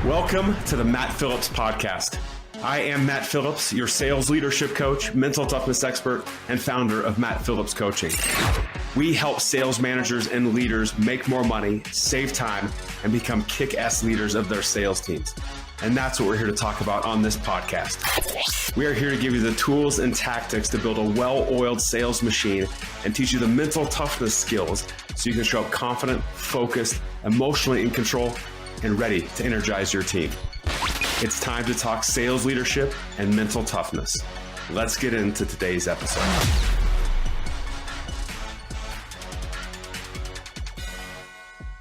Welcome to the Matt Phillips Podcast. I am Matt Phillips, your sales leadership coach, mental toughness expert, and founder of Matt Phillips Coaching. We help sales managers and leaders make more money, save time, and become kick-ass leaders of their sales teams. And that's what we're here to talk about on this podcast. We are here to give you the tools and tactics to build a well-oiled sales machine and teach you the mental toughness skills so you can show up confident, focused, emotionally in control, and ready to energize your team. It's time to talk sales leadership and mental toughness. Let's get into today's episode.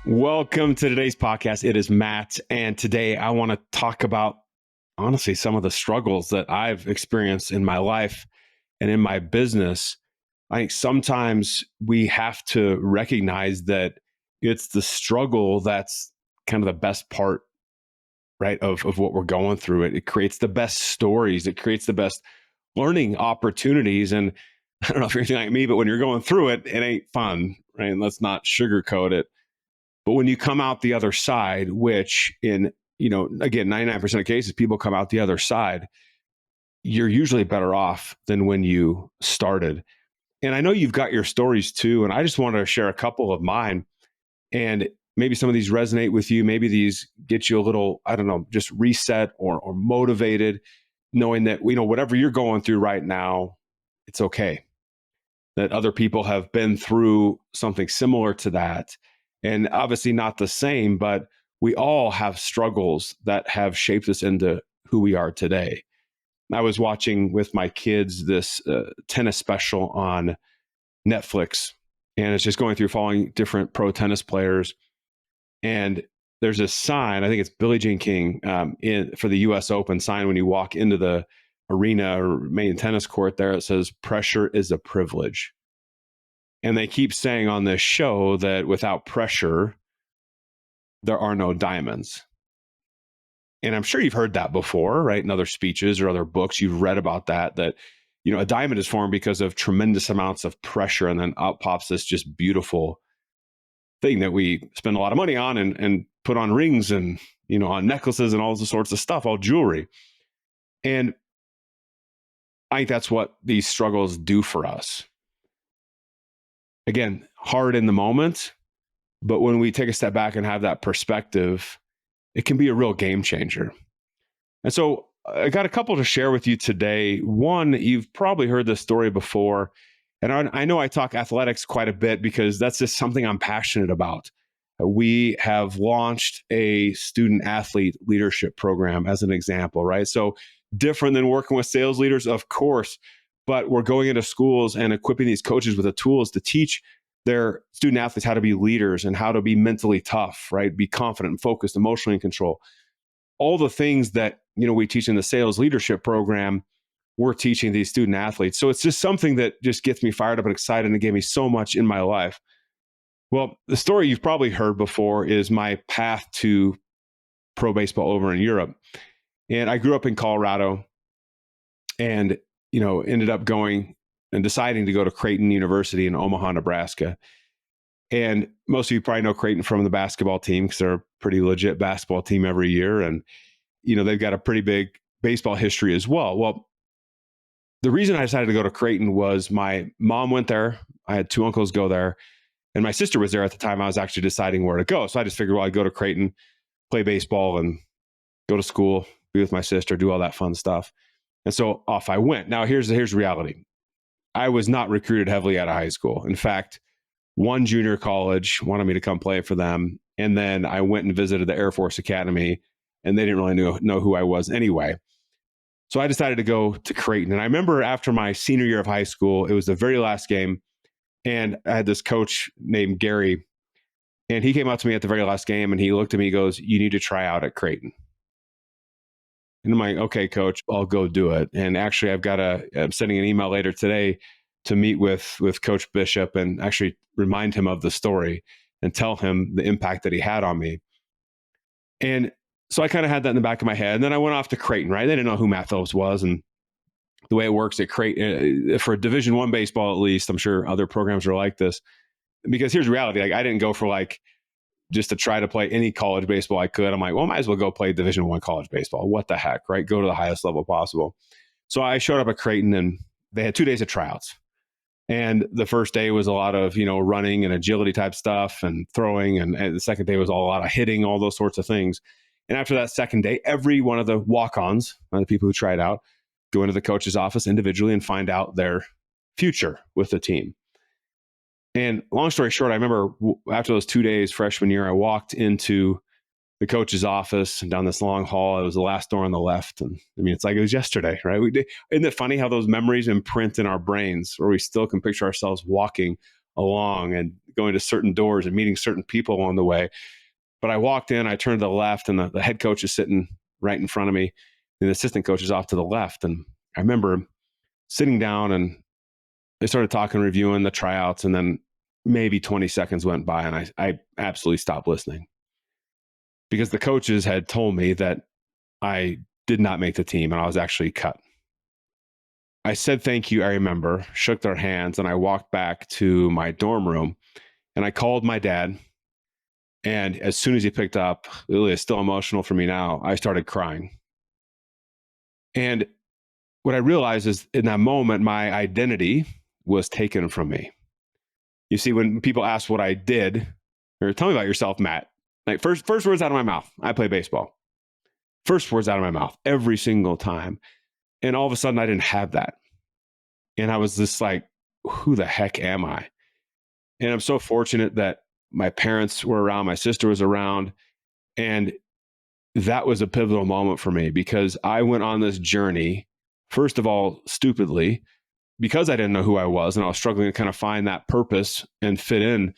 Welcome to today's podcast. It is Matt, and today I want to talk about, honestly, some of the struggles that I've experienced in my life and in my business. I think sometimes we have to recognize that it's the struggle that's kind of the best part, right, of what we're going through. It creates the best stories. It creates the best learning opportunities. And I don't know if you're anything like me, but when you're going through it, it ain't fun, right? And let's not sugarcoat it. But when you come out the other side, which in, again, 99% of cases, people come out the other side, you're usually better off than when you started. And I know you've got your stories too. And I just want to share a couple of mine. And maybe some of these resonate with you. Maybe these get you a little, just reset or motivated, knowing that, whatever you're going through right now, it's okay. That other people have been through something similar to that. And obviously not the same, but we all have struggles that have shaped us into who we are today. I was watching with my kids this tennis special on Netflix, and it's just going through following different pro tennis players. And there's a sign, I think it's Billie Jean King for the US Open sign when you walk into the arena or main tennis court there, it says, "Pressure is a privilege." And they keep saying on this show that without pressure, there are no diamonds. And I'm sure you've heard that before, right? In other speeches or other books, you've read about that a diamond is formed because of tremendous amounts of pressure, and then out pops this just beautiful thing that we spend a lot of money on and put on rings and, on necklaces and all the sorts of stuff, all jewelry. And I think that's what these struggles do for us. Again, hard in the moment, but when we take a step back and have that perspective, it can be a real game changer. And so I got a couple to share with you today. One, you've probably heard this story before. And I know I talk athletics quite a bit because that's just something I'm passionate about. We have launched a student athlete leadership program as an example, right? So different than working with sales leaders, of course, but we're going into schools and equipping these coaches with the tools to teach their student athletes how to be leaders and how to be mentally tough, right? Be confident and focused, emotionally in control. All the things that, we teach in the sales leadership program, we're teaching these student athletes. So it's just something that just gets me fired up and excited and gave me so much in my life. Well, the story you've probably heard before is my path to pro baseball over in Europe. And I grew up in Colorado and, ended up going and deciding to go to Creighton University in Omaha, Nebraska. And most of you probably know Creighton from the basketball team because they're a pretty legit basketball team every year. And, they've got a pretty big baseball history as well. Well, the reason I decided to go to Creighton was my mom went there. I had two uncles go there, and my sister was there at the time I was actually deciding where to go. So I just figured, I'd go to Creighton, play baseball, and go to school, be with my sister, do all that fun stuff. And so off I went. Now, here's the reality. I was not recruited heavily out of high school. In fact, one junior college wanted me to come play for them. And then I went and visited the Air Force Academy, and they didn't really know who I was anyway. So I decided to go to Creighton. And I remember after my senior year of high school, it was the very last game. And I had this coach named Gary. And he came up to me at the very last game and he looked at me, he goes, "You need to try out at Creighton." And I'm like, "Okay, coach, I'll go do it." And actually, I'm sending an email later today to meet with Coach Bishop and actually remind him of the story and tell him the impact that he had on me. And so I kind of had that in the back of my head. And then I went off to Creighton, right? They didn't know who Matt Phillips was. And the way it works at Creighton, for Division I baseball, at least, I'm sure other programs are like this. Because here's the reality. I didn't go for just to try to play any college baseball I could. I'm like, well, I might as well go play Division I college baseball. What the heck, right? Go to the highest level possible. So I showed up at Creighton, and they had 2 days of tryouts. And the first day was a lot of, running and agility type stuff and throwing. And the second day was a lot of hitting, all those sorts of things. And after that second day, every one of the walk-ons, the people who tried out, go into the coach's office individually and find out their future with the team. And long story short, I remember after those 2 days freshman year, I walked into the coach's office and down this long hall. It was the last door on the left. And it's like it was yesterday, right? Isn't it funny how those memories imprint in our brains, where we still can picture ourselves walking along and going to certain doors and meeting certain people along the way. But I walked in, I turned to the left, and the head coach is sitting right in front of me, and the assistant coach is off to the left. And I remember sitting down, and they started talking, reviewing the tryouts, and then maybe 20 seconds went by, and I absolutely stopped listening. Because the coaches had told me that I did not make the team and I was actually cut. I said thank you, I remember, shook their hands, and I walked back to my dorm room, and I called my dad. And as soon as he picked up, really, it's still emotional for me now, I started crying. And what I realized is in that moment, my identity was taken from me. You see, when people ask what I did, or tell me about yourself, Matt, like first words out of my mouth, I play baseball. First words out of my mouth every single time. And all of a sudden I didn't have that. And I was just like, who the heck am I? And I'm so fortunate that my parents were around, my sister was around. And that was a pivotal moment for me, because I went on this journey, first of all, stupidly, because I didn't know who I was. And I was struggling to kind of find that purpose and fit in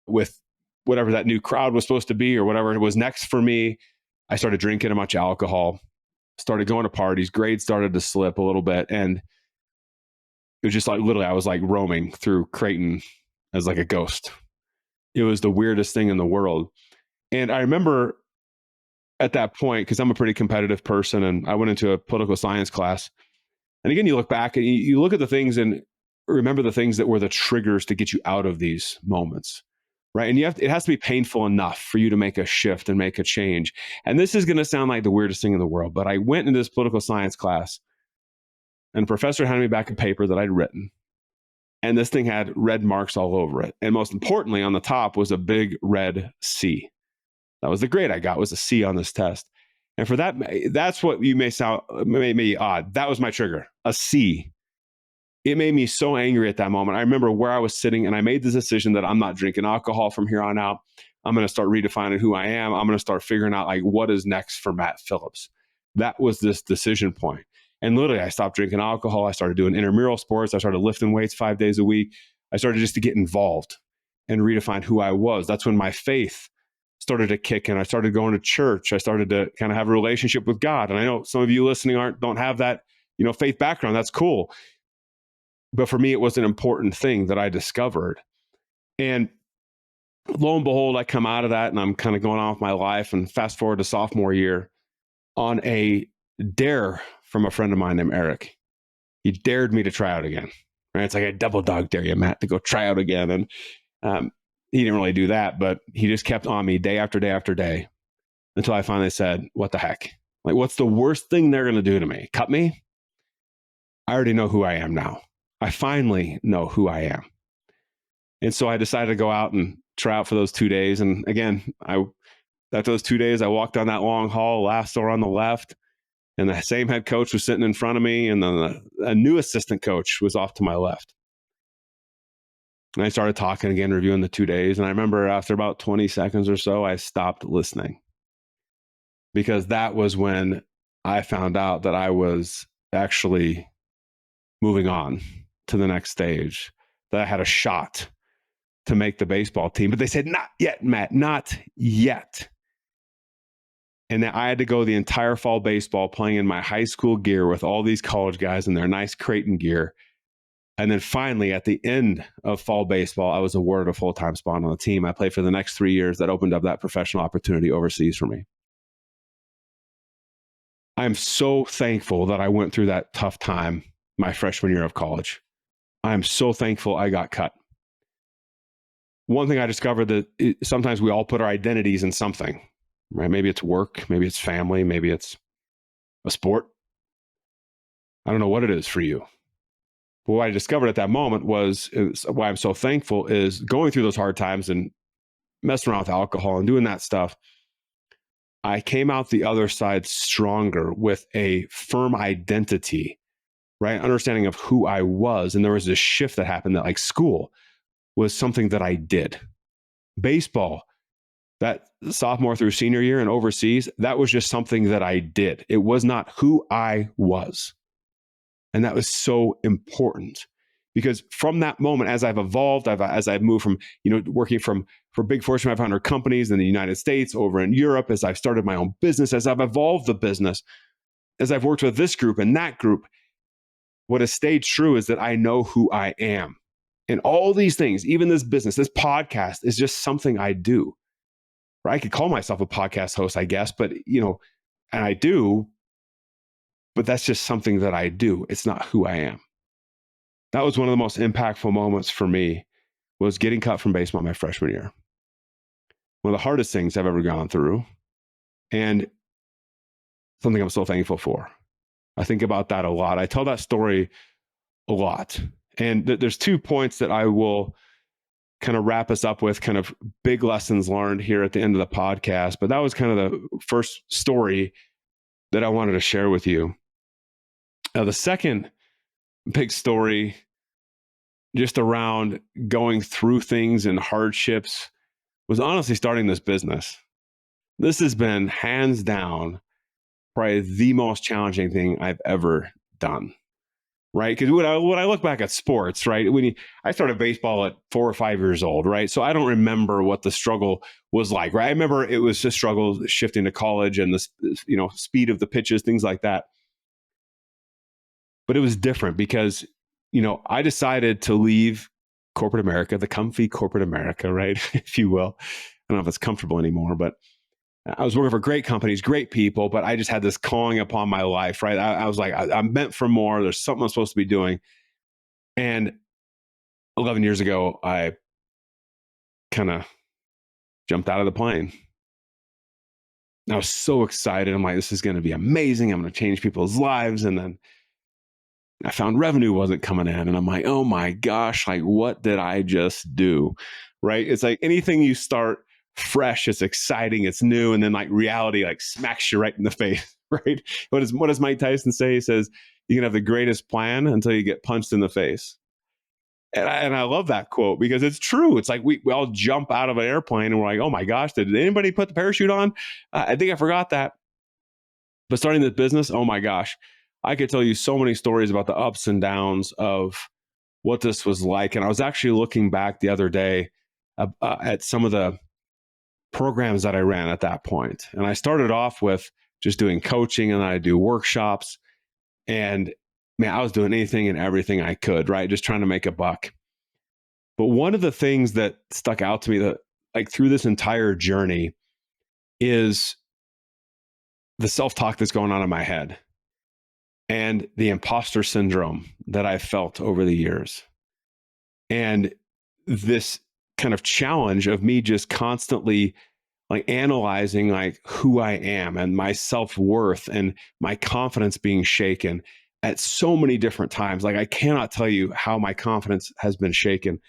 with whatever that new crowd was supposed to be or whatever it was next for me. I started drinking a bunch of alcohol, started going to parties, grades started to slip a little bit. And it was just like, literally, I was like roaming through Creighton as like a ghost. It was the weirdest thing in the world. And I remember at that point, because I'm a pretty competitive person, and I went into a political science class. And again, you look back and you look at the things and remember the things that were the triggers to get you out of these moments. Right. And it has to be painful enough for you to make a shift and make a change. And this is going to sound like the weirdest thing in the world, but I went into this political science class, and the professor handed me back a paper that I'd written. And this thing had red marks all over it. And most importantly, on the top was a big red C. That was the grade I got, was a C on this test. And for that, that's what you may sound, maybe odd. That was my trigger, a C. It made me so angry at that moment. I remember where I was sitting, and I made the decision that I'm not drinking alcohol from here on out. I'm going to start redefining who I am. I'm going to start figuring out like what is next for Matt Phillips. That was this decision point. And literally, I stopped drinking alcohol. I started doing intramural sports. I started lifting weights 5 days a week. I started just to get involved and redefine who I was. That's when my faith started to kick in. I started going to church. I started to kind of have a relationship with God. And I know some of you listening don't have that, faith background. That's cool. But for me, it was an important thing that I discovered. And lo and behold, I come out of that, and I'm kind of going on with my life, and fast forward to sophomore year on a dare from a friend of mine named Eric. He dared me to try out again. Right? It's like a double dog dare you, Matt, to go try out again. And he didn't really do that, but he just kept on me day after day after day until I finally said, what the heck? Like, what's the worst thing they're going to do to me? Cut me? I already know who I am now. I finally know who I am. And so I decided to go out and try out for those 2 days. And again, after those 2 days, I walked down that long hall, last door on the left, and the same head coach was sitting in front of me. And then a new assistant coach was off to my left. And I started talking again, reviewing the 2 days. And I remember after about 20 seconds or so, I stopped listening, because that was when I found out that I was actually moving on to the next stage, that I had a shot to make the baseball team. But they said, not yet, Matt, not yet. And then I had to go the entire fall baseball playing in my high school gear with all these college guys in their nice Creighton gear. And then finally, at the end of fall baseball, I was awarded a full-time spot on the team. I played for the next 3 years. That opened up that professional opportunity overseas for me. I'm so thankful that I went through that tough time my freshman year of college. I'm so thankful I got cut. one thing I discovered that sometimes we all put our identities in something, right? Maybe it's work, maybe it's family, maybe it's a sport. I don't know what it is for you. But what I discovered at that moment was why I'm so thankful is going through those hard times and messing around with alcohol and doing that stuff. I came out the other side stronger with a firm identity, right? Understanding of who I was. And there was this shift that happened that like school was something that I did. Baseball, that sophomore through senior year and overseas, that was just something that I did. It was not who I was. And that was so important because from that moment, as I've evolved, as I've moved from, working for big Fortune 500 companies in the United States, over in Europe, as I've started my own business, as I've evolved the business, as I've worked with this group and that group, what has stayed true is that I know who I am. And all these things, even this business, this podcast is just something I do. Right? I could call myself a podcast host, I guess, but, and I do, but that's just something that I do. It's not who I am. That was one of the most impactful moments for me, was getting cut from baseball my freshman year. One of the hardest things I've ever gone through, and something I'm so thankful for. I think about that a lot. I tell that story a lot. And there's 2 points that I will kind of wrap us up with, kind of big lessons learned here at the end of the podcast. But that was kind of the first story that I wanted to share with you. The second big story, just around going through things and hardships, was honestly starting this business. This has been hands down probably the most challenging thing I've ever done. Right? Because when I look back at sports, right, I started baseball at 4 or 5 years old, right? So I don't remember what the struggle was like, right? I remember it was a struggle shifting to college and the speed of the pitches, things like that. But it was different because I decided to leave corporate America, the comfy corporate America, right, if you will. I don't know if it's comfortable anymore, but I was working for great companies, great people, but I just had this calling upon my life, right? I was like, I'm meant for more. There's something I'm supposed to be doing. And 11 years ago, I kind of jumped out of the plane. I was so excited. I'm like, this is going to be amazing. I'm going to change people's lives. And then I found revenue wasn't coming in. And I'm like, oh my gosh, like what did I just do? Right? It's like anything you start fresh, it's exciting, it's new. And then like reality like smacks you right in the face, right? What does Mike Tyson say? He says, you can have the greatest plan until you get punched in the face. And I love that quote because it's true. It's like we all jump out of an airplane and we're like, oh my gosh, did anybody put the parachute on? I think I forgot that. But starting this business, oh my gosh, I could tell you so many stories about the ups and downs of what this was like. And I was actually looking back the other day at some of the programs that I ran at that point. And I started off with just doing coaching and then I do workshops. And man, I was doing anything and everything I could, right? Just trying to make a buck. But one of the things that stuck out to me that like through this entire journey is the self-talk that's going on in my head and the imposter syndrome that I felt over the years. And this kind of challenge of me just constantly like analyzing like who I am and my self-worth and my confidence being shaken at so many different times. Like I cannot tell you how my confidence has been shaken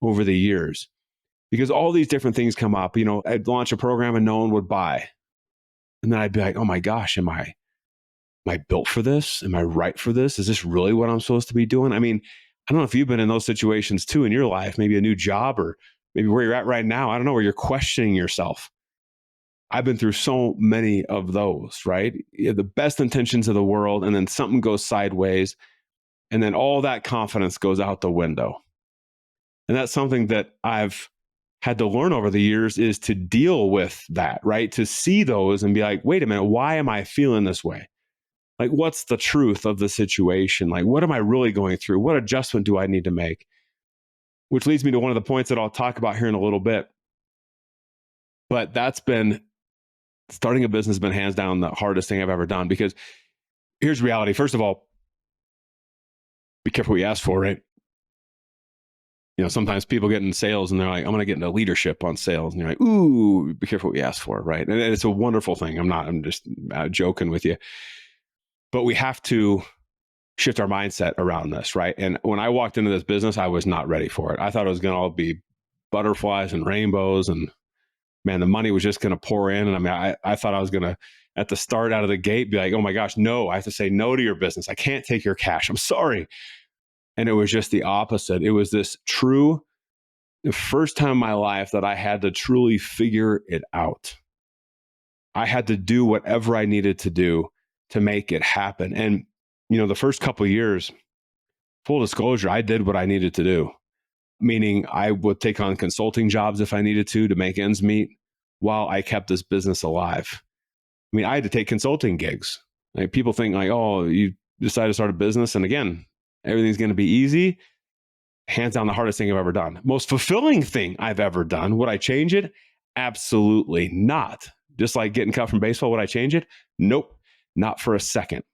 over the years because all these different things come up. I'd launch a program and no one would buy. And then I'd be like, oh my gosh, am I built for this? Am I right for this? Is this really what I'm supposed to be doing? I mean, I don't know if you've been in those situations too in your life, maybe a new job or maybe where you're at right now. I don't know, where you're questioning yourself. I've been through so many of those, right? You have the best intentions of the world, and then something goes sideways, and then all that confidence goes out the window. And that's something that I've had to learn over the years is to deal with that, right? To see those and be like, wait a minute, why am I feeling this way? Like, what's the truth of the situation? Like, what am I really going through? What adjustment do I need to make? Which leads me to one of the points that I'll talk about here in a little bit. But starting a business has been hands down the hardest thing I've ever done because here's reality. First of all, be careful what you ask for, right? sometimes people get in sales and they're like, I'm going to get into leadership on sales. And you're like, ooh, be careful what you ask for, right? And it's a wonderful thing. I'm just joking with you. But we have to shift our mindset around this, right? And when I walked into this business, I was not ready for it. I thought it was going to all be butterflies and rainbows, and man, the money was just going to pour in. And I thought I was going to, at the start out of the gate, be like, oh my gosh, no, I have to say no to your business. I can't take your cash. I'm sorry. And it was just the opposite. It was the first time in my life that I had to truly figure it out. I had to do whatever I needed to do to make it happen. And, the first couple of years, full disclosure, I did what I needed to do. Meaning I would take on consulting jobs if I needed to make ends meet while I kept this business alive. I mean, I had to take consulting gigs. Like, people think like, oh, you decided to start a business and again, everything's going to be easy. Hands down, the hardest thing I've ever done. Most fulfilling thing I've ever done. Would I change it? Absolutely not. Just like getting cut from baseball, would I change it? Nope, not for a second.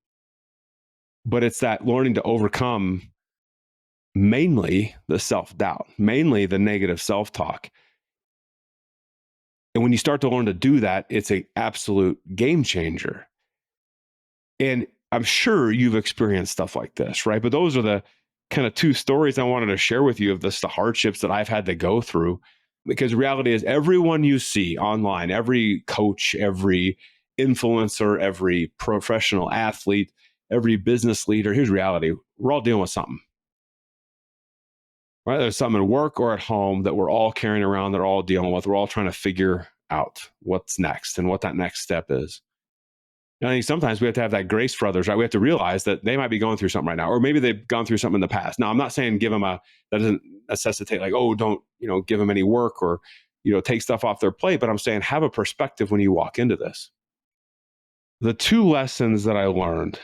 But it's that learning to overcome mainly the self-doubt, mainly the negative self-talk. And when you start to learn to do that, it's an absolute game changer. And I'm sure you've experienced stuff like this, right? But those are the kind of two stories I wanted to share with you of the hardships that I've had to go through. Because the reality is, everyone you see online, every coach, every influencer, every professional athlete, every business leader, here's reality. We're all dealing with something. Right? There's something at work or at home that we're all carrying around, that we're all dealing with. We're all trying to figure out what's next and what that next step is. And I think sometimes we have to have that grace for others, right? We have to realize that they might be going through something right now, or maybe they've gone through something in the past. Now, I'm not saying give them that doesn't necessitate like, oh, don't, give them any work or, take stuff off their plate. But I'm saying have a perspective when you walk into this. The two lessons that I learned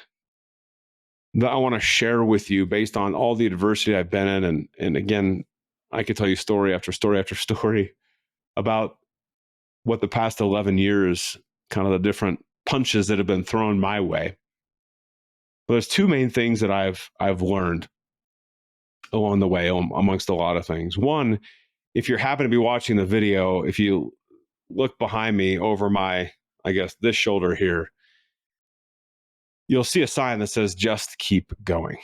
that I want to share with you based on all the adversity I've been in. And again, I could tell you story after story after story about what the past 11 years, kind of the different punches that have been thrown my way. But there's two main things that I've learned along the way, amongst a lot of things. One, if you happen to be watching the video, if you look behind me over my, I guess, this shoulder here, you'll see a sign that says, just keep going.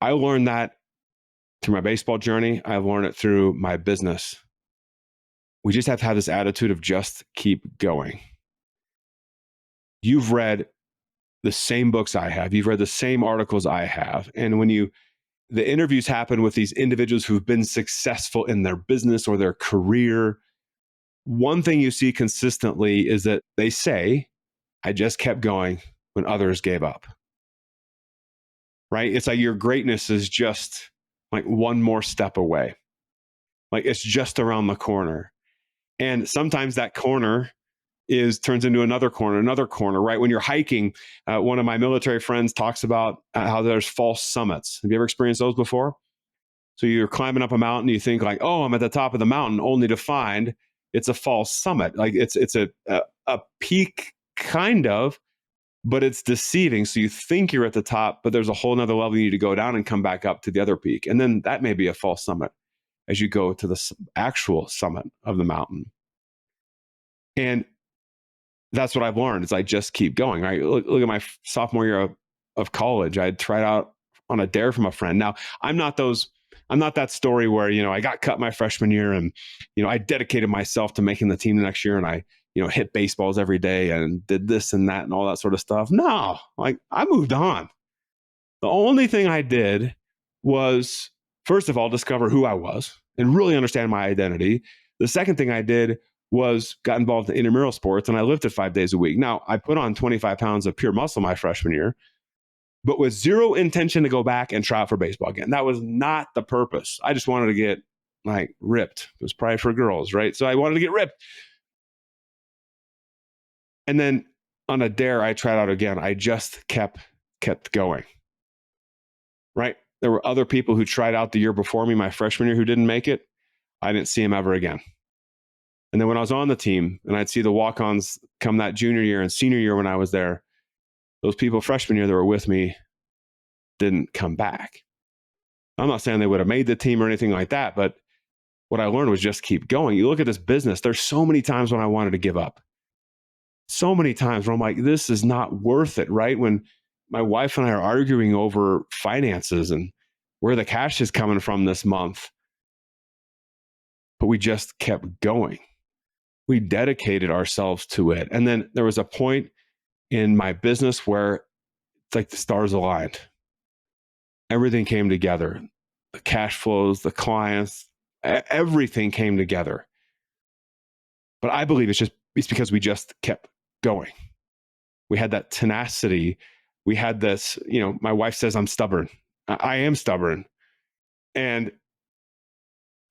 I learned that through my baseball journey. I've learned it through my business. We just have to have this attitude of just keep going. You've read the same books I have. You've read the same articles I have. And when the interviews happen with these individuals who've been successful in their business or their career, one thing you see consistently is that they say, I just kept going when others gave up. Right? It's like your greatness is just like one more step away. Like it's just around the corner. And sometimes that corner turns into another corner, right? When you're hiking, one of my military friends talks about how there's false summits. Have you ever experienced those before? So you're climbing up a mountain, you think like, oh, I'm at the top of the mountain, only to find it's a false summit. Like it's a peak kind of, but it's deceiving. So you think you're at the top, but there's a whole nother level you need to go down and come back up to the other peak. And then that may be a false summit as you go to the actual summit of the mountain. And that's what I've learned is I just keep going, right? Look at my sophomore year of college. I had tried out on a dare from a friend. Now, I'm not that story where, I got cut my freshman year and, I dedicated myself to making the team the next year and I, hit baseballs every day and did this and that and all that sort of stuff. No, like I moved on. The only thing I did was, first of all, discover who I was and really understand my identity. The second thing I did was got involved in intramural sports and I lifted 5 days a week. Now, I put on 25 pounds of pure muscle my freshman year, but with zero intention to go back and try out for baseball again. That was not the purpose. I just wanted to get like ripped. It was probably for girls, right? So I wanted to get ripped. And then on a dare, I tried out again. I just kept going, right? There were other people who tried out the year before me, my freshman year, who didn't make it. I didn't see them ever again. And then when I was on the team and I'd see the walk-ons come that junior year and senior year when I was there, those people freshman year that were with me didn't come back. I'm not saying they would have made the team or anything like that, but what I learned was just keep going. You look at this business, there's so many times when I wanted to give up. So many times where I'm like, this is not worth it, right? When my wife and I are arguing over finances and where the cash is coming from this month, but we just kept going. We dedicated ourselves to it. And then there was a point in my business where it's like the stars aligned. Everything came together. The cash flows, the clients, everything came together. But I believe it's because we just kept going. We had that tenacity. We had this, my wife says I'm stubborn. I am stubborn. And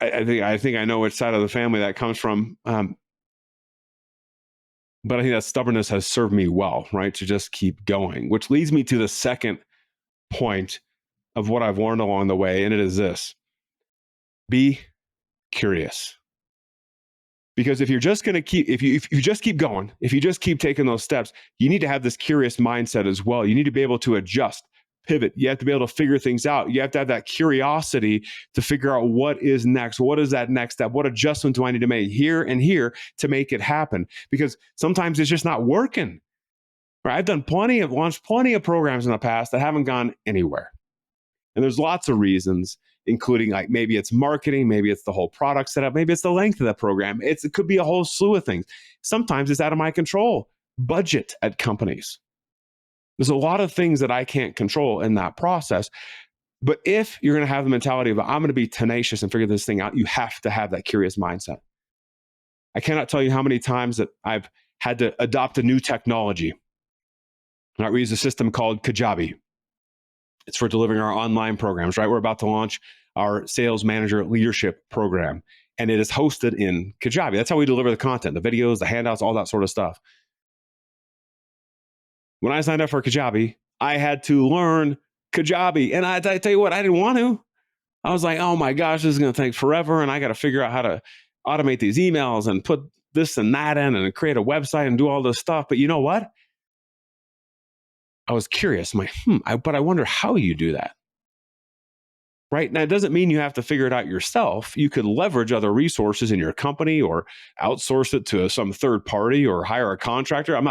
I think I know which side of the family that comes from. But I think that stubbornness has served me well, right? To just keep going, which leads me to the second point of what I've learned along the way. And it is this: be curious. Because if you're just going to keep, if you just keep going, if you just keep taking those steps, you need to have this curious mindset as well. You need to be able to adjust, pivot. You have to be able to figure things out. You have to have that curiosity to figure out what is next. What is that next step? What adjustment do I need to make here and here to make it happen? Because sometimes it's just not working. Right? I've launched plenty of programs in the past that haven't gone anywhere. And there's lots of reasons, including like maybe it's marketing, maybe it's the whole product setup, maybe it's the length of that program. It could be a whole slew of things. Sometimes it's out of my control. Budget at companies. There's a lot of things that I can't control in that process. But if you're going to have the mentality of, I'm going to be tenacious and figure this thing out, you have to have that curious mindset. I cannot tell you how many times that I've had to adopt a new technology. We use a system called Kajabi. It's for delivering our online programs, right? We're about to launch our sales manager leadership program, and it is hosted in Kajabi. That's how we deliver the content, the videos, the handouts, all that sort of stuff. When I signed up for Kajabi, I had to learn Kajabi. And I tell you what, I didn't want to. I was like, oh my gosh, this is going to take forever. And I got to figure out how to automate these emails and put this and that in and create a website and do all this stuff. But you know what? I was curious. I'm like, but I wonder how you do that. Right? Now, it doesn't mean you have to figure it out yourself. You could leverage other resources in your company or outsource it to some third party or hire a contractor.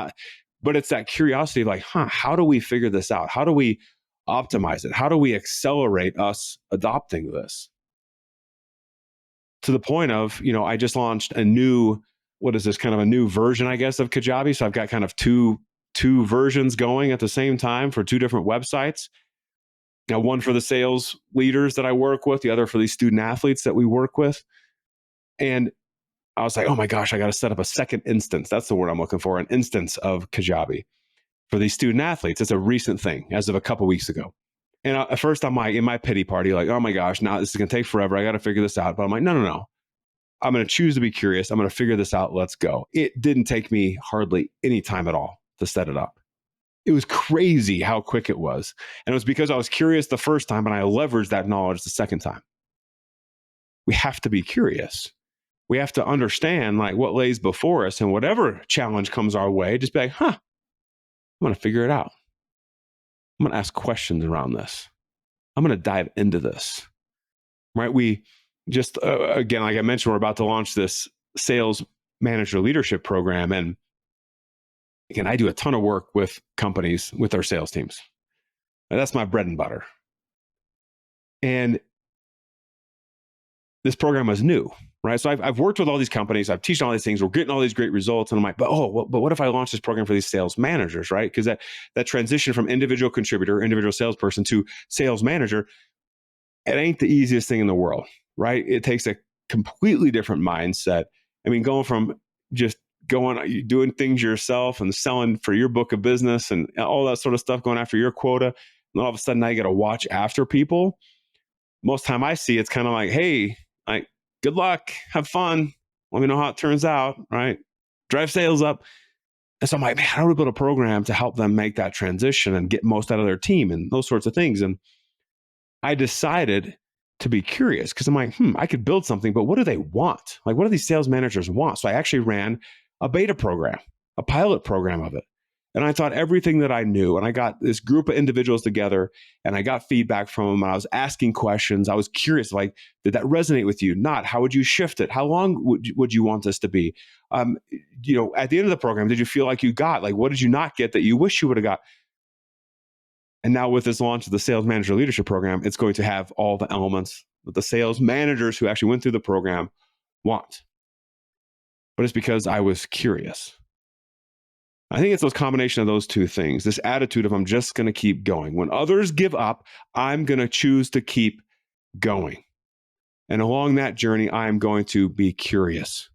But it's that curiosity of like, how do we figure this out? How do we optimize it? How do we accelerate us adopting this? To the point of, I just launched a new, kind of a new version, I guess, of Kajabi. So I've got kind of two versions going at the same time for two different websites. Now, one for the sales leaders that I work with, the other for these student athletes that we work with. And I was like, oh my gosh, I got to set up a second instance. That's the word I'm looking for, an instance of Kajabi for these student athletes. It's a recent thing as of a couple weeks ago. And at first I'm like in my pity party, like, oh my gosh, now this is going to take forever. I got to figure this out. But I'm like, no. I'm going to choose to be curious. I'm going to figure this out. Let's go. It didn't take me hardly any time at all to set it up. It was crazy how quick it was. And it was because I was curious the first time and I leveraged that knowledge the second time. We have to be curious. We have to understand like what lays before us, and whatever challenge comes our way, just be like, I'm going to figure it out. I'm going to ask questions around this. I'm going to dive into this, right? We just, again, like I mentioned, we're about to launch this sales manager leadership program. And again, I do a ton of work with companies, with our sales teams. And that's my bread and butter. And this program was new, right? So I've worked with all these companies. I've teached all these things. We're getting all these great results. And I'm like, but what if I launch this program for these sales managers, right? Because that transition from individual contributor, individual salesperson to sales manager, it ain't the easiest thing in the world, right? It takes a completely different mindset. I mean, going from just doing things yourself and selling for your book of business and all that sort of stuff, going after your quota. And all of a sudden now you got to watch after people. Most time I see it's kind of like, hey, like, good luck, have fun. Let me know how it turns out, right? Drive sales up. And so I'm like, man, how do we build a program to help them make that transition and get most out of their team and those sorts of things? And I decided to be curious because I'm like, I could build something, but what do they want? Like, what do these sales managers want? So I actually ran a beta program, a pilot program of it. And I taught everything that I knew. And I got this group of individuals together and I got feedback from them. And I was asking questions. I was curious, like, did that resonate with you? Not. How would you shift it? How long would you want this to be? At the end of the program, did you feel like you got, like, what did you not get that you wish you would have got? And now with this launch of the Sales Manager Leadership Program, it's going to have all the elements that the sales managers who actually went through the program want. But it's because I was curious. I think it's those combination of those two things, this attitude of I'm just going to keep going. When others give up, I'm going to choose to keep going. And along that journey, I'm going to be curious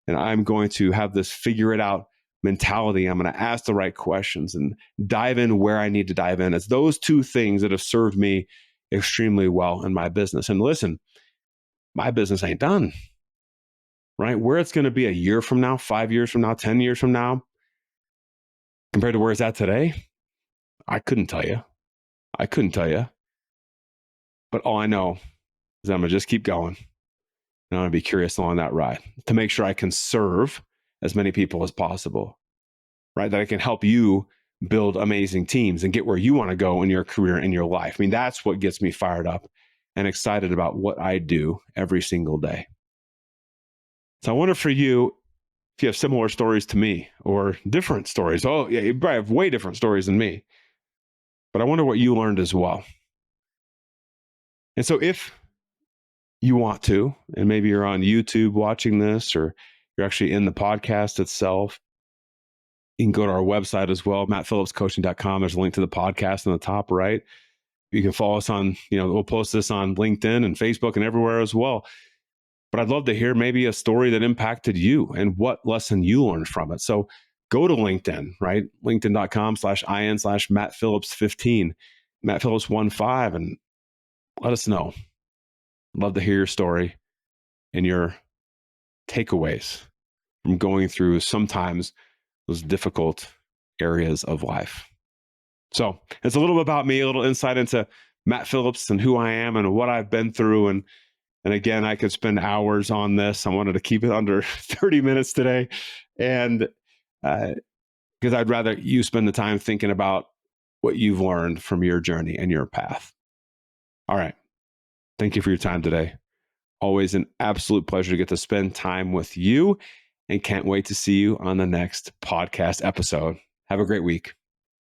and I'm going to have this figure it out mentality. I'm going to ask the right questions and dive in where I need to dive in. It's those two things that have served me extremely well in my business. And listen, my business ain't done, right? Where it's going to be a year from now, 5 years from now, 10 years from now, compared to where it's at today, I couldn't tell you. But all I know is I'm going to just keep going. And I'm going to be curious along that ride to make sure I can serve as many people as possible, right? That I can help you build amazing teams and get where you want to go in your career, in your life. I mean, that's what gets me fired up and excited about what I do every single day. So I wonder for you, if you have similar stories to me or different stories. Oh, yeah, you probably have way different stories than me. But I wonder what you learned as well. And so if you want to, and maybe you're on YouTube watching this, or you're actually in the podcast itself, you can go to our website as well, mattphillipscoaching.com. There's a link to the podcast in the top right. You can follow us on, we'll post this on LinkedIn and Facebook and everywhere as well. But I'd love to hear maybe a story that impacted you and what lesson you learned from it. So go to LinkedIn, right? LinkedIn.com/in/Matt Phillips 15, Matt Phillips 15, and let us know. I'd love to hear your story and your takeaways from going through sometimes those difficult areas of life. So it's a little bit about me, a little insight into Matt Phillips and who I am and what I've been through. And again, I could spend hours on this. I wanted to keep it under 30 minutes today. And because I'd rather you spend the time thinking about what you've learned from your journey and your path. All right. Thank you for your time today. Always an absolute pleasure to get to spend time with you, and can't wait to see you on the next podcast episode. Have a great week.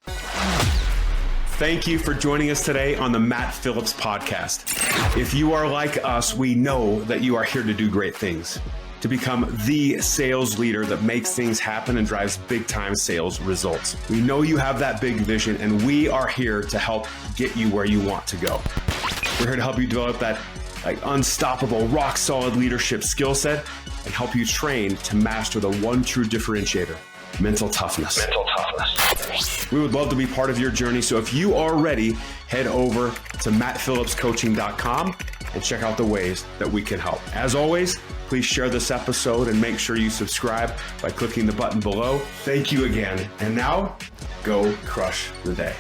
Thank you for joining us today on the Matt Phillips Podcast. If you are like us, we know that you are here to do great things, to become the sales leader that makes things happen and drives big time sales results. We know you have that big vision, and we are here to help get you where you want to go. We're here to help you develop that unstoppable, rock solid leadership skill set and help you train to master the one true differentiator, mental toughness. We would love to be part of your journey. So if you are ready, head over to mattphillipscoaching.com and check out the ways that we can help. As always, please share this episode and make sure you subscribe by clicking the button below. Thank you again. And now, go crush the day.